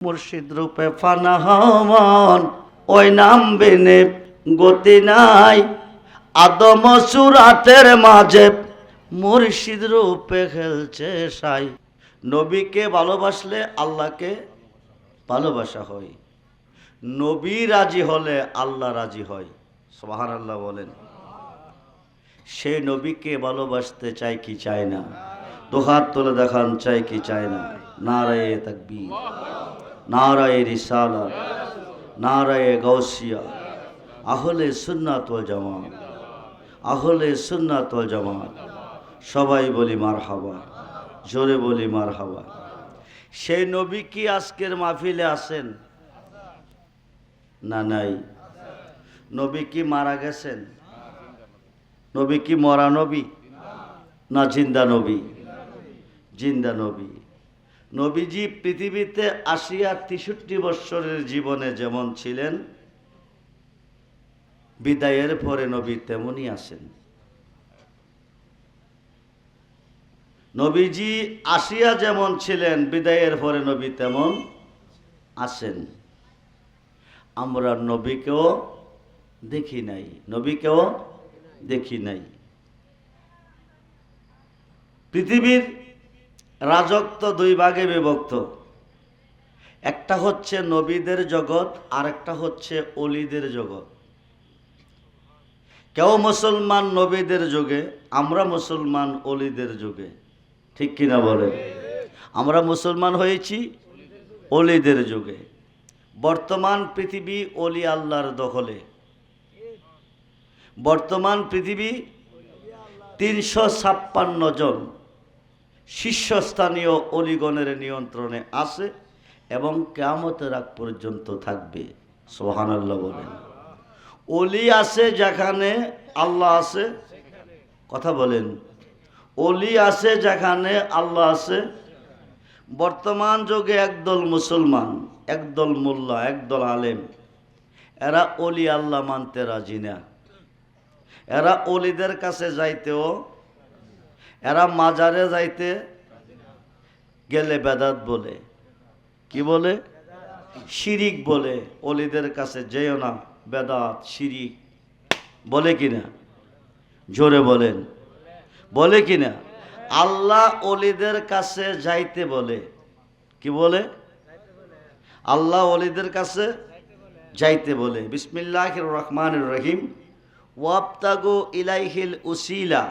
মুর্শিদ রূপে ফানা হমন ওই নাম বিনে গতি নাই। আদম সুরাতের মাঝে মুর্শিদ রূপে খেলছে সাই। নবীকে ভালোবাসলে আল্লাহকে ভালোবাসা হয়, নবী রাজি হলে আল্লাহ রাজি হয়। সুবহানাল্লাহ বলেন। সেই নবীকে ভালোবাসতে চাই কি চায় না? দুহাত তুলে দেখান, চাই কি চায় না? নারায়ে তাকবীর, নারায়ে রিসালাত, নারায়ে গাউসিয়া, আহলে সুন্নাত ওয়াল জামাত, আহলে সুন্নাত ওয়াল জামাত। সবাই বলি মারহাবা, জোরে বলি মারহাবা। সেই নবী কি আজকের মাহফিলে আছেন? না নাই। নবী কি মারা গেছেন? নবী কি মরা নবী না জিন্দা নবী? জিন্দা নবী। নবীজি পৃথিবীতে ৮০ আর ৬৩ বৎসরের জীবনে যেমন ছিলেন, বিদায়ের পরে নবী তেমনই আছেন। নবীজি আসিয়া যেমন ছিলেন, বিদায়ের পরে নবী তেমন আছেন। আমরা নবীকেও দেখি নাই, নবীকেও দেখি নাই। পৃথিবীর রাজত্ব দুই ভাগে বিভক্ত। একটা হচ্ছে নবীদের জগৎ, আর একটা হচ্ছে অলিদের জগৎ। কেউ মুসলমান নবীদের যুগে, আমরা মুসলমান অলিদের যুগে। ঠিক কিনা বলেন? আমরা মুসলমান হয়েছি অলিদের যুগে। বর্তমান পৃথিবী অলি আল্লাহর দখলে। বর্তমান পৃথিবী ৩৫৬ জন শীর্ষস্থানীয় অলিগণের নিয়ন্ত্রণে আছে এবং কিয়ামতের আগ পর্যন্ত থাকবে। সুবহানাল্লাহ বলেন। অলি আছে যেখানে আল্লাহ আছে, কথা বলেন। অলি আছে যেখানে আল্লাহ আছে। বর্তমান যুগে একদল মুসলমান, একদল মোল্লা, একদল আলেম, এরা অলি আল্লাহ মানতে রাজি না। এরা অলিদের কাছে যাইতেও, এরা মাজারে যাইতে গেলে বেদাত বলে। কি বলে? শিরিক বলে। অলিদের কাছে যেও না, বেদাত শিরিক বলে কিনা? জোরে বলেন, বলে কিনা? আল্লাহ অলিদের কাছে যাইতে বলে। কি বলে? আল্লাহ অলিদের কাছে যাইতে বলে। বিসমিল্লাহির রহমানির রহিম। ওয়াবতাগু ইলাইহিল উসিলা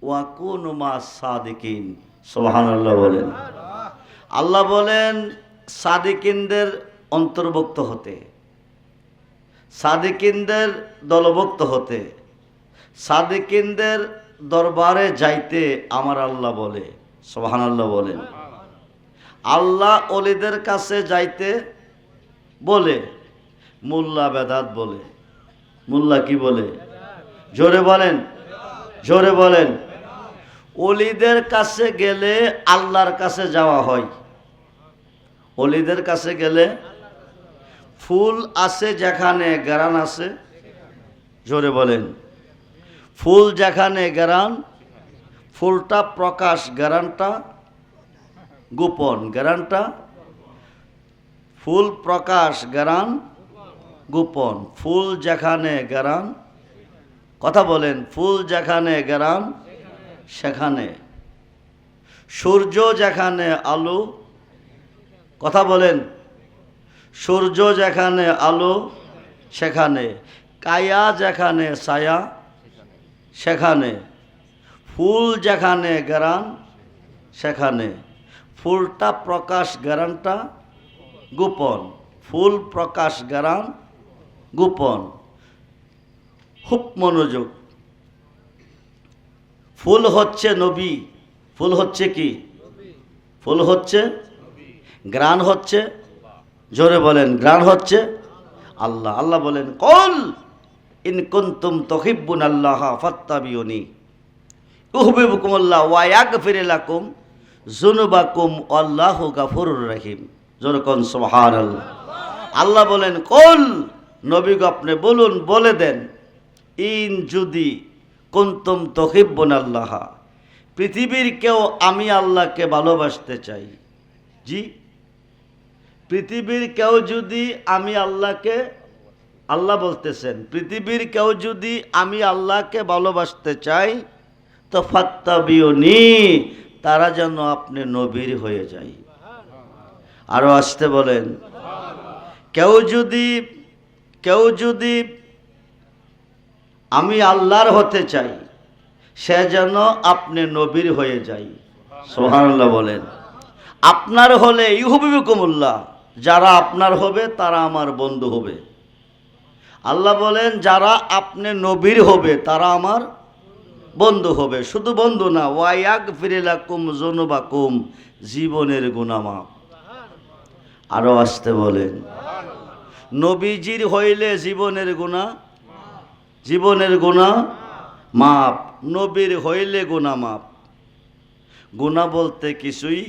ওয়া কুনু মাস সাদিকিন। সুবহানাল্লাহ বলেন। আল্লাহ বলেন সাদিকিনদের অন্তর্ভুক্ত হতে, সাদিকিনদের দলভুক্ত হতে, সাদিকিনদের দরবারে যাইতে আমার আল্লাহ বলে। সুবহানাল্লাহ বলেন। আল্লাহ অলিদের কাছে যাইতে বলে, মোল্লা বেদাত বলে। মোল্লা কি বলে? জোরে বলেন, জোরে বলেন। অলিদের কাছে গেলে আল্লাহর কাছে যাওয়া হয়। অলিদের কাছে গেলে ফুল আছে যেখানে ঘ্রাণ আছে, জোরে বলেন। ফুল যেখানে ঘ্রাণ, ফুলটা প্রকাশ, ঘ্রাণটা গোপন। ঘ্রাণটা ফুল প্রকাশ, ঘ্রাণ গোপন। ফুল যেখানে ঘ্রাণ, কথা বলেন। ফুল যেখানে ঘ্রাণ সেখানে। সূর্য যেখানে আলো, কথা বলেন। সূর্য যেখানে আলো সেখানে। কায়া যেখানে ছায়া সেখানে। ফুল যেখানে ঘ্রাণ সেখানে। ফুলটা প্রকাশ, ঘ্রাণটা গোপন। ফুল প্রকাশ, ঘ্রাণ গোপন। খুব মনোযোগ। ফুল হচ্ছে নবী। ফুল হচ্ছে কি? ফুল হচ্ছে, ঘ্রাণ হচ্ছে, জোরে বলেন, ঘ্রাণ হচ্ছে আল্লাহ। আল্লাহ বলেন কুল ইন কুনতুম তুহিব্বুনাল্লাহ ফাত্তাবিউনি ইউহিব্বুকুমুল্লাহ ওয়া ইয়াগফির লাকুম যুনুবাকুম আল্লাহু গাফুরুর রহিম। জোরে কোন সুবহানাল্লাহ। আল্লাহ বলেন কুল, নবী গো আপনি বলুন, বলে দেন, ইন যদি কুনতুম তুহিব্বুনাল্লাহ, পৃথিবীর কেউ আমি আল্লাহকে ভালোবাসতে চাই। জি, পৃথিবীর কেউ যদি আমি আল্লাহকে, আল্লাহ বলতেছেন পৃথিবীর কেউ যদি আমি আল্লাহকে ভালোবাসতে চাই তো ফাত্তাবিউনি, তারা যেন আপনি নবীর হয়ে যায়। আরো আসতে বলেন। কেউ যদি আমি আল্লাহর হতে চাই সে যেন আপনি নবীর হয়ে যায়। সুবহানাল্লাহ বলেন। আপনার হলে ইউহিব্বুকুমুল্লাহ, যারা আপনার হবে তারা আমার বন্ধু হবে। আল্লাহ বলেন যারা আপনি নবীর হবে তারা আমার বন্ধু হবে। শুধু বন্ধু না, ওয়ায়াগফির লাকুম যুনুবাকুম, জীবনের গুনাহ মাফ। আরো আসতে বলেন। নবীজির হইলে জীবনের গুনাহ মাপ, নবীর হইলে গুনাহ মাপ। গুনাহ বলতে কিছুই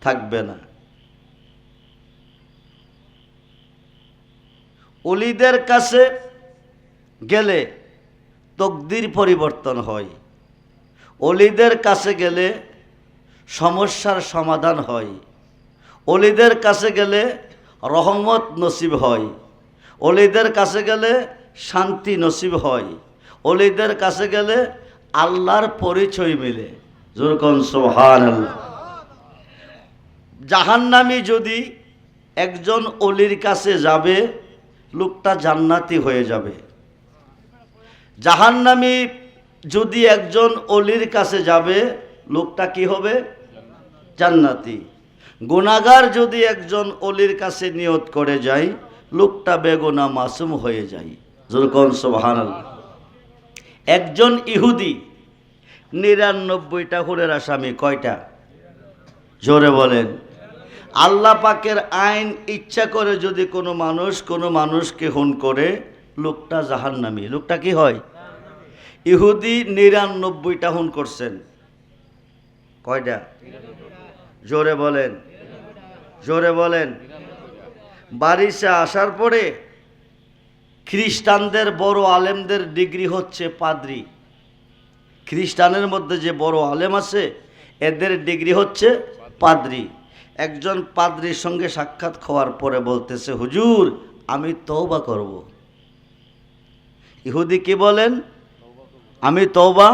থাকবে না। ওলিদের কাছে গেলে তকদির পরিবর্তন হয়, ওলিদের কাছে গেলে সমস্যার সমাধান হয়, ওলিদের কাছে গেলে রহমত নসিব হয়, ওলিদের কাছে গেলে শান্তি নসিব হয়, ওলিদের কাছে গেলে আল্লাহর পরিচয় মিলে। যেরকম সুবহানাল্লাহ। জাহান্নামী যদি একজন ওলির কাছে যাবে লোকটা জান্নাতি হয়ে যাবে। জাহান্নামী যদি একজন ওলির কাছে যাবে লোকটা কি হবে? জান্নাতি। গুনাহগার যদি একজন ওলির কাছে নিয়ত করে যায় লোকটা বেগুনাহ মাসুম হয়ে যায়। যেরকম সুবহানাল্লাহ। একজন ইহুদি 99টা খুনের আসামি, কয়টা? জোরে বলেন। আল্লাহ পাকের আইন ইচ্ছা করে যদি কোনো মানুষকে খুন করে লোকটা জাহান্নামী। লোকটা কি হয়? ইহুদি 99টা খুন করছেন, কয়টা? জোরে বলেন, জোরে বলেন। বারিশে আসার পরে খ্রিস্টানদের বড় আলেমদের ডিগ্রি হচ্ছে পাদ্রী। খ্রিস্টানের মধ্যে যে বড় আলেম আছে এদের ডিগ্রি হচ্ছে পাদ্রী। একজন পাদ্রীর সঙ্গে সাক্ষাৎ হওয়ার পরে বলতেছে, হুজুর আমি তওবা করব। ইহুদি কি বলেন? আমি তওবা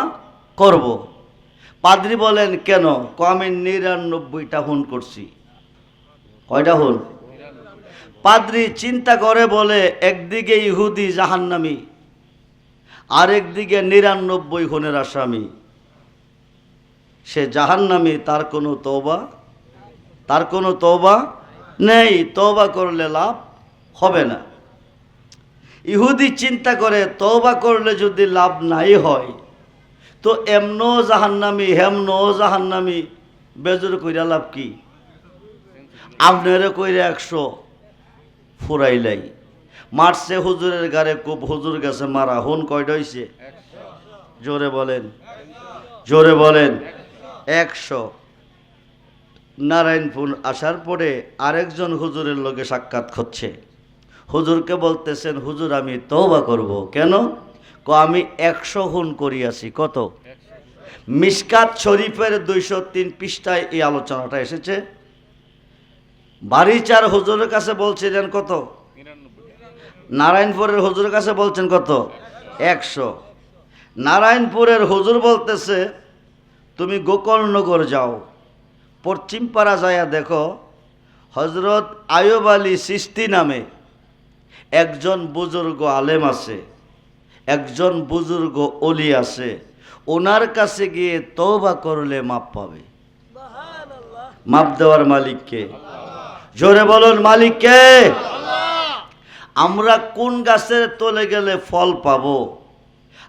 করব। পাদ্রী বলেন কেন? আমি 99টা খুন করছি। কয়টা খুন? পাদ্রী চিন্তা করে বলে, একদিকে ইহুদি জাহান্নামী, আরেকদিকে 99 খুনের আসামি, সে জাহান্নামী, তার কোনো তওবা নেই, তওবা করলে লাভ হবে না। ইহুদি চিন্তা করে তওবা করলে যদি লাভ নাই হয় তো এমনও জাহান্নামী হেমনও জাহান্নামী, বেজর কইরা লাভ কি? আপনারে কইরা 100 ফুরাইলাই। মারছে হুজুরের গারে খুব, হুজুর গেছে মারা। হুন কয়টা হইছে? জোরে বলেন, জোরে বলেন। 100। নারায়ণপুর আসার পরে আরেকজন হুজুরের লগে সাক্ষাৎ হচ্ছে। হুজুরকে বলতেছেন, হুজুর আমি তওবা করব। কেন? আমি 100 খুন করিয়াছি। কত? মিশকাত শরীফের 203 পৃষ্ঠায় এই আলোচনাটা এসেছে। বারিচার হুজুরের কাছে বলছিলেন কত? নারায়ণপুরের হুজুরের কাছে বলছেন কত? 100। নারায়ণপুরের হুজুর বলতেছে, তুমি গোকর্ণনগর যাও, পশ্চিম পাড়া যায়া দেখো হজরত আয়ুব আলী চিশতি নামে একজন বুজুর্গ আলেম আছে, একজন বুজুর্গ ওলি আছে, ওনার কাছে গিয়ে তওবা করলে মাপ পাবে। মাপ দেওয়ার মালিক কে? জোরে বলুন, মালিক কে? আমরা কোন গাছের তলে গেলে ফল পাবো?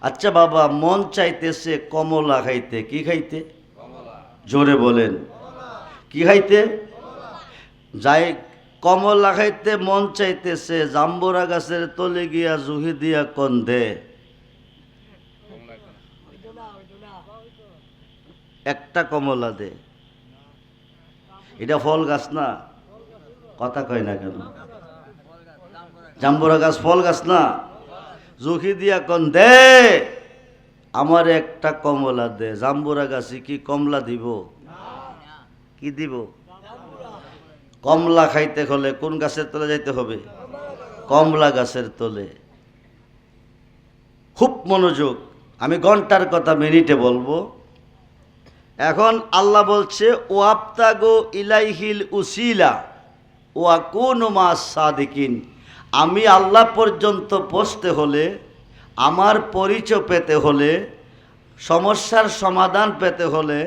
আচ্ছা বাবা, মন চাইতেছে কমলা খাইতে, কি খাইতে? জোরে বলেন, কি খাইতে? যাই কমলা খাইতে মন চাইতেছে, জাম্বুরা গাছের তলে গিয়া জুহি দিয়া কোন দে, একটা কমলা দে। এটা ফল গাছ না? কথা কয় না কেন? জাম্বুরা গাছ ফল গাছ না? জুহি দিয়া কোন দে, আমার একটা কমলা দে। জাম্বুরা গাছে কি কমলা দিব? কি দিব? কমলা খাইতে হলে কোন গাছের তলে যাইতে হবে? কমলা গাছের তলে। খুব মনোযোগ, আমি ঘন্টার কথা মিনিটে বলবো। এখন আল্লাহ বলছে ওয়াবতাগু ইলাইহিল উসিলা ওয়া কুনু মাস সাদিকিন। আমি আল্লাহ পর্যন্ত পৌঁছতে হলে, আমার পরিচয় পেতে হলে, সমস্যার সমাধান পেতে হলে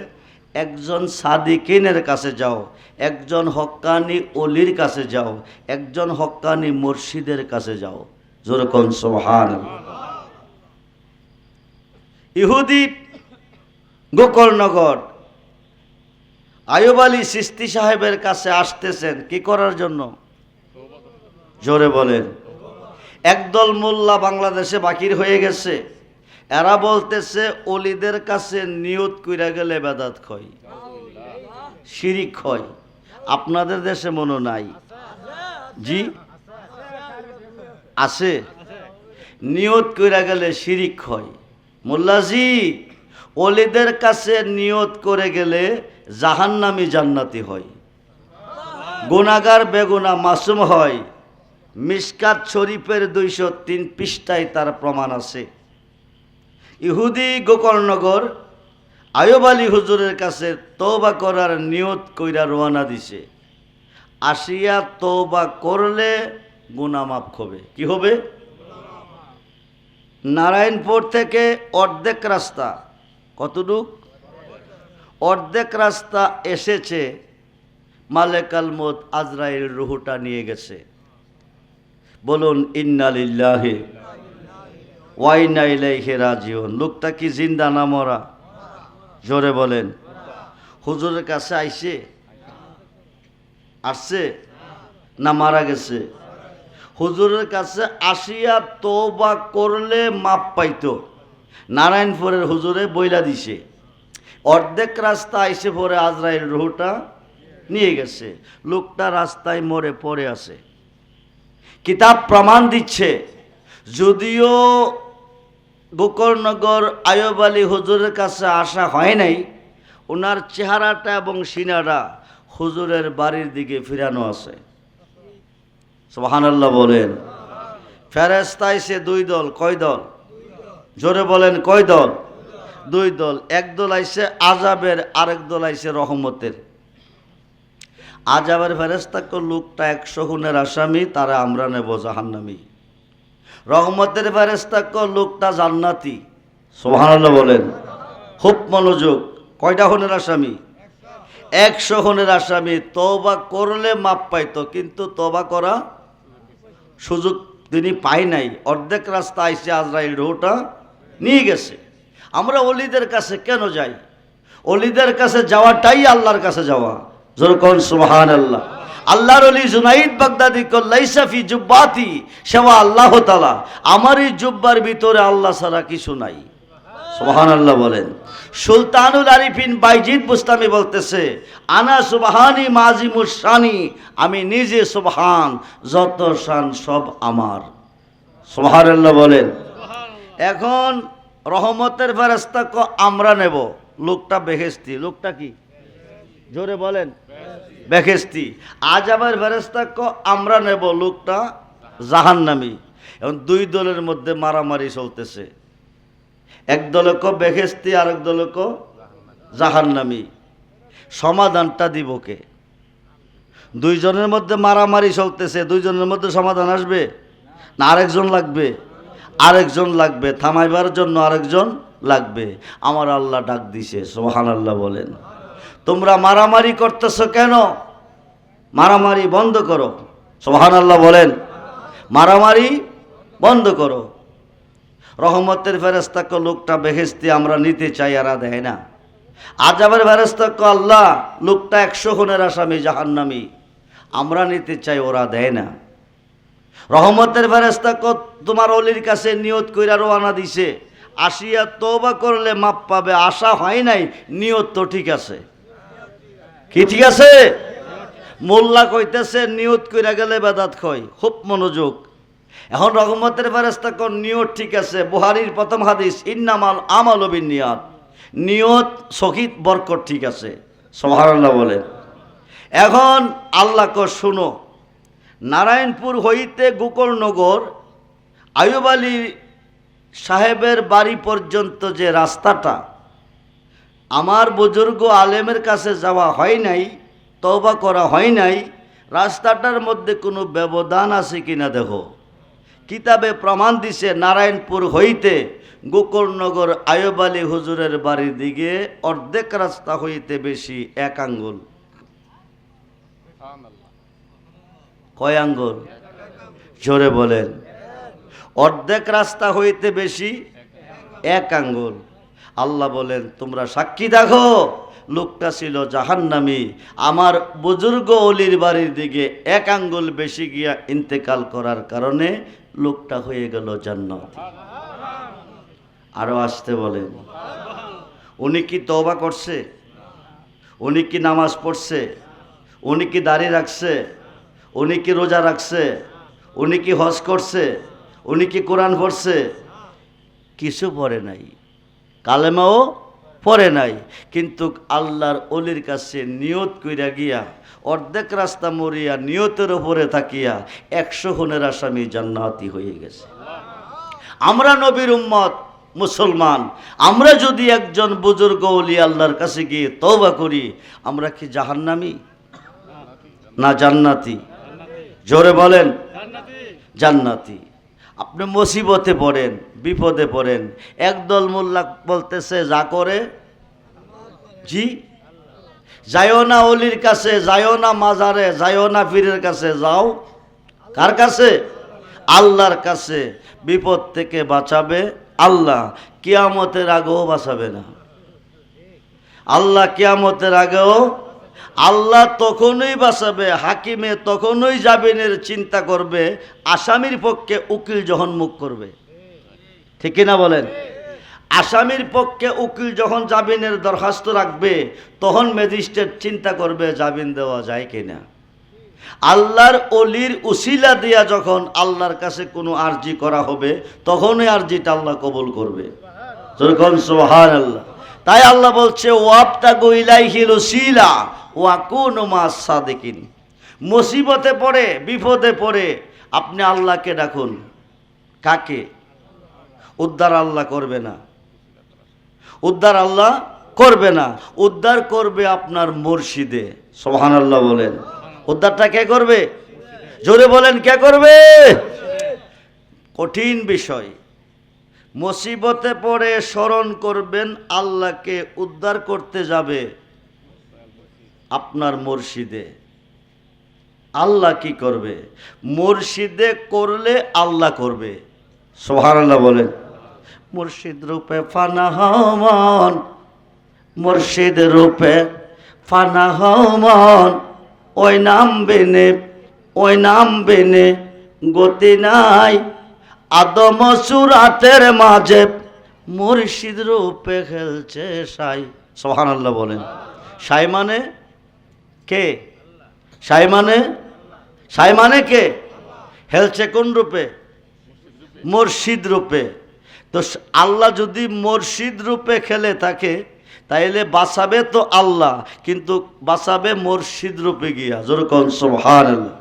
একজন সাদিকিনের কাছে যাও, একজন হক্কানি অলির কাছে যাও, একজন হক্কানি মুর্শিদের কাছে যাও। জোরে কোন সুবহানাল্লাহ। ইহুদি গোকর্ণগর আয়ুব আলী চিশতি সাহেবের কাছে আসতেছেন কি করার জন্য? জোরে বলেন। একদল মোল্লা বাংলাদেশে বাকির হয়ে গেছে, এরা বলতেছে অলিদের কাছে নিয়ত কইরা গেলে বেদাত হয়, শিরিক হয়। আপনাদের দেশে মনে নাই? জি আছে। নিয়ত কইরা গেলে শিরিক হয়। মোল্লাজি, অলিদের কাছে নিয়ত করে গেলে জাহান্নামী জান্নাতি হয়, গুনাহগার বেগুনা মাসুম হয়। মিশকাত শরীফের 203 পৃষ্ঠায় তার প্রমাণ আছে। ইহুদি গোকর্ণগর আয়ুব আলী হুজুরের কাছে তওবা করার নিয়ত কইরা রওনা দিছে। আসিয়া তওবা করলে গুনাহ মাফ হবে। কি হবে? নারায়ণপুর থেকে অর্ধেক রাস্তা, কতটুক? অর্ধেক রাস্তা এসেছে, মালেকাল মউত আজরাইল রুহুটা নিয়ে গেছে। বলুন ইন্না লিল্লাহি ওয়া ইন্না ইলাইহি রাজিউন। লোকটা কি জিন্দা না মরা? জোরে বলেন। হুজুরের কাছে আইছে, আসছে না মারা গেছে? হুজুরের কাছে আসিয়া তওবা করলে মাপ পাইতো। নারায়ণপুরের হুজুরে বইলা দিছে। অর্ধেক রাস্তা আইসে পরে আজরাইল রুহুটা নিয়ে গেছে। লোকটা রাস্তায় মরে পড়ে আছে। কিতাব প্রমাণ দিচ্ছে, যদিও গোকর্ণগর আয়ুব আলী হুজুরের কাছে আসা হয় নাই, ওনার চেহারাটা এবং সিনাটা হুজুরের বাড়ির দিকে ফিরানো আছে। সুবহানাল্লাহ বলেন। ফেরেশতা আইছে 2 দল। কয় দল? জোরে বলেন কয় দল? 2 দল। এক দল আইছে আযাবের, আরেক দল আইছে রহমতের। আযাবের ফেরেশতাকে লোকটা 100 খুনের আসামি, তারা আমরা নেব জাহান্নামী। রহমতের ফেরেশতাকে লোকটা জান্নাতি। সুবহানাল্লাহ বলেন। খুব মনোযোগ। কয়টা খুনের আসামি? 100 খুনের আসামি। তওবা করলে মাপ পাইতো, কিন্তু তওবা করা সুযোগ তিনি পায় নাই। অর্ধেক রাস্তা আইসে আজরাইল রুহটা নিয়ে গেছে। আমরা অলিদের কাছে কেন যাই? অলিদের কাছে যাওয়াটাই আল্লাহর কাছে যাওয়া। জোরে কোন সুবহানাল্লাহ। আল্লাহর ওলি জুনাইদ বাগদাদি কল লাইসা ফি জুব্বাতি সেবা আল্লাহ তাআলা। আমার এই জুব্বার ভিতরে আল্লাহ ছাড়া কিছু নাই। সুবহানাল্লাহ বলেন। সুলতানুল আরিফিন বাইজিদ বুস্তামি বলতেছে, আনা সুবহানি মাজিমুস শানি, আমি নিজে সুবহান, যত শান সব আমার। সুবহানাল্লাহ বলেন। এখন রহমতের ফেরেশতাকে আমরা নেব। লোকটা বেহেশতি। লোকটা কি? জোরে বলেন। বেহেশতি। আযাবের ফেরেশতাকে আমরা নেব। লোকটা জাহান্নামী। এখন 2 দলের মধ্যে মারামারি চলতেছে। এক দলে কো বেহেশতি, আরেক দলে কো জাহান্নামী। সমাধানটা দিব কে? 2 জনের মধ্যে মারামারি চলতেছে। 2 জনের মধ্যে সমাধান আসবে না আরেকজন লাগবে? আরেকজন লাগবে। থামাইবার জন্য আরেকজন লাগবে। আমার আল্লাহ ডাক দিছে। সুবহানাল্লাহ বলেন। তোমরা মারামারি করতেছো কেন? মারামারি বন্ধ করো। সুবহানাল্লাহ বলেন। মারামারি বন্ধ করো। রহমতের ফেরেশতাকে লোকটা বেহেশতি আমরা নিতে চাই, এরা দেয় না। আযাবের ফেরেশতাকে আল্লাহ লোকটা 100 খুনের আসামি জাহান্নামী, আমরা নিতে চাই, ওরা দেয় না। রহমতের ফেরেশতাকে তোমার অলির কাছে নিয়ত কইরা রওনা দিছে, আসিয়া তওবা করলে মাপ পাবে। আশা হয় নাই, নিয়ত তো ঠিক আছে। কি ঠিক আছে? মোল্লা কইতেছে নিয়ত কইরা গেলে বেদাত হয়। খুব মনোযোগ। এখন রহমতের ফেরেশতাকে নিয়ত ঠিক আছে। বুখারীর প্রথম হাদিস, ইন্নামাল আমালু বিন্নিয়াত। নিয়ত সহিত বরকত ঠিক আছে। সুবহানাল্লাহ বলেন। এখন আল্লাহ কো শুনো, নারায়ণপুর হইতে গোকুলনগর আইয়ুব আলী সাহেবের বাড়ি পর্যন্ত যে রাস্তাটা, আমার বুজুর্গ আলেমের কাছে যাওয়া হয় নাই, তওবা করা হয় নাই, রাস্তাটার মধ্যে কোনো ব্যবধান আছে কিনা দেখো। কিতাবে প্রমাণ দিছে নারায়ণপুর হইতে গোকুলনগর আইয়ুব আলী হুজুরের বাড়ির দিকে অর্ধেক রাস্তা হইতে বেশি 1 আঙ্গুল। কয় আঙ্গুল? জোরে বলেন। অর্ধেক রাস্তা হইতে বেশি 1 আঙ্গুল। আল্লাহ বলেন তোমরা সাক্ষী দেখো, লোকটা ছিল জাহান্নামী, আমার বুজুর্গ অলির বাড়ির দিকে 1 আঙ্গুল বেশি গিয়া ইন্তেকাল করার কারণে লোকটা হয়ে গেল জান্নাত। আরো আসতে বলেন। উনি কি তওবা করছে? উনি কি নামাজ পড়ছে? উনি কি দাড়ি রাখছে? উনি কি রোজা রাখছে? উনি কি হজ করছে? উনি কি কোরআন পড়ছে? কিছু পড়ে নাই, কালেমাও পড়ে নাই, কিন্তু আল্লাহর অলির কাছে নিয়ত কইরা গিয়া অর্ধেক রাস্তা মরিয়া নিয়তের উপরে থাকিয়া 100 খুনের আসামি জান্নাতি হয়ে গেছে। আমরা নবীর উম্মত মুসলমান, আমরা যদি একজন বুজুর্গ ওলি আল্লাহর কাছে গিয়ে তওবা করি, আমরা কি জাহান্নামী না জান্নাতি? জোরে বলেন। জান্নাতি। আপনি মুসিবতে পড়েন, বিপদে পড়েন, একদল মোল্লা বলতেছে যা করে, জি যাইও না অলির কাছে, যাইও না মাজারে, যাইও না পীরের কাছে, যাও কার কাছে? আল্লাহর কাছে। বিপদ থেকে বাঁচাবে আল্লাহ, কিয়ামতের আগেও বাঁচাবে না আল্লাহ। কিয়ামতের আগেও আল্লাহ তখনই বাঁচাবে, হাকিমে তখনই জামিনের চিন্তা করবে, আসামির পক্ষে উকিল যখন মুখ করবে। ঠিক না বলেন? আসামির পক্ষে উকিল যখন জামিনের দরখাস্ত রাখবে, তখন ম্যাজিস্ট্রেট চিন্তা করবে জামিন দেওয়া যায় কিনা। আল্লাহর অলির উসিলা দিয়া যখন আল্লাহর কাছে কোনো আরজি করা হবে, তখনই আরজিটা আল্লাহ কবুল করবে। যখন সুবহানাল্লাহ। তাই আল্লাহ বলছে ওয়াবতাগু ইলাইহিল উসিলা ওয়া কুনু মাস সাদিকিন। মুসিবতে পড়ে, বিপদে পড়ে আপনি আল্লাহকে ডাকুন। কাকে? উদ্ধার আল্লাহ করবে না, উদ্ধার আল্লাহ করবে না, উদ্ধার করবে আপনার মুর্শিদে। সুবহানাল্লাহ বলেন। উদ্ধারটা কে করবে? জোরে বলেন, কে করবে? কঠিন বিষয়। মুসিবতে পড়ে স্মরণ করবেন আল্লাহকে, উদ্ধার করতে যাবে আপনার মুর্শিদে। আল্লাহ কি করবে? মুর্শিদে করলে আল্লাহ করবে। সুবহানাল্লাহ বলেন। মুর্শিদ রূপে ফানা হমন, মুর্শিদ রূপে ফানা হমন, ওই নাম বেনে, ওই নাম বেনে গতি নাই, আদম সুরাতের মাঝে মুর্শিদ রূপে খেলছে সাই। সুবহানাল্লাহ বলেন। সাই মানে কে? সাই মানে, সাই মানে কে? খেলছে কোন রূপে? মুর্শিদ রূপে। তো আল্লাহ যদি মুর্শিদ রূপে খেলে থাকে, তাইলে বাঁচাবে তো আল্লাহ, কিন্তু বাঁচাবে মুর্শিদ রূপে গিয়া। যেরকম সুবহানাল্লাহ।